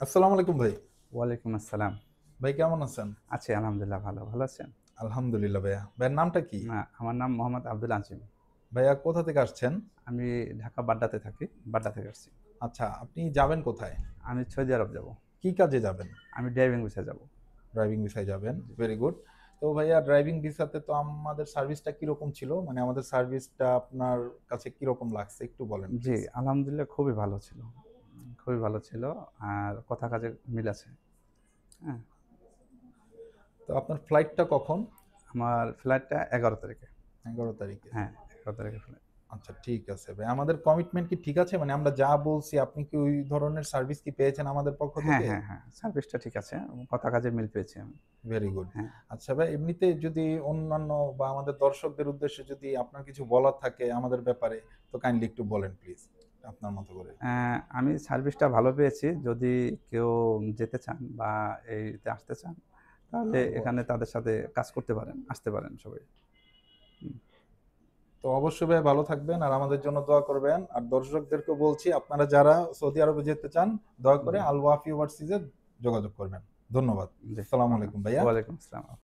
আসসালামু আলাইকুম ভাই। ওয়ালাইকুম আসসালাম। ভাই কেমন আছেন? আছি আলহামদুলিল্লাহ ভালো। ভালো আছেন? আলহামদুলিল্লাহ ভাইয়া। ভাইয়ের নামটা কি? আমার নাম মোহাম্মদ আব্দুল আজিম। ভাইয়া কোথা থেকে আসছেন? আমি ঢাকা বাড্ডাতে থাকি। বাড্ডা থেকে আসছি। আচ্ছা, আপনি যাবেন কোথায়? আমি সৌদি আরব যাব। কি কাজে যাবেন? আমি ড্রাইভিং ভিসায় যাব। ড্রাইভিং ভিসায় যাবেন। জি। Very good. তো ভাইয়া ড্রাইভিং ভিসাতে তো আমাদের সার্ভিসটা কিরকম ছিল? মানে আমাদের সার্ভিসটা আপনার কাছে কিরকম লাগছে একটু বলেন জি, প্লিজ। আলহামদুলিল্লাহ খুবই ভালো ছিল। খুবই ভালো ছিল। আর কথা কাজে মিল আছে। হ্যাঁ? তো আপনার ফ্লাইটটা কখন? আমার ফ্লাইটটা ১১ তারিখে। ১১ তারিখে। হ্যাঁ, ১১ তারিখে ফ্লাইট। আচ্ছা ঠিক আছে ভাই। আমাদের কমিটমেন্ট কি ঠিক আছে? মানে আমরা যা বলছি আপনি কি ওই ধরনের সার্ভিস কি পেয়েছেন আমাদের পক্ষ হ্যাঁ, থেকে? হ্যাঁ, হ্যাঁ। সার্ভিসটা ঠিক আছে। কথা কাজে মিল পেয়েছি আমি। Very good. হ্যাঁ। আচ্ছা ভাই এমনিতে যদি অন্যান্য বা আমাদের দর্শকদের উদ্দেশ্যে যদি আপনার কিছু বলার থাকে আমাদের ব্যাপারে তো কাইন্ডলি একটু বলেন প্লিজ আপনার মতো করে। আমি সার্ভিসটা ভালো পেয়েছি। যদি কেউ যেতে চান বা এইতে আসতে চান, তাহলে এখানে তাদের সাথে কাজ করতে পারেন, আসতে পারেন সবাই। হুম, তো অবশ্যই ভাই ভালো থাকবেন আর আমাদের জন্য দোয়া করবেন। আর দর্শকদেরকেও বলছি আপনারা যারা সৌদি আরবে যেতে চান দয়া করে জি, আল ওয়াফি ওভারসিজে যোগাযোগ করবেন। ধন্যবাদ। জি। আসসালামু আলাইকুম ভাইয়া। ওয়ালাইকুম আসসালাম।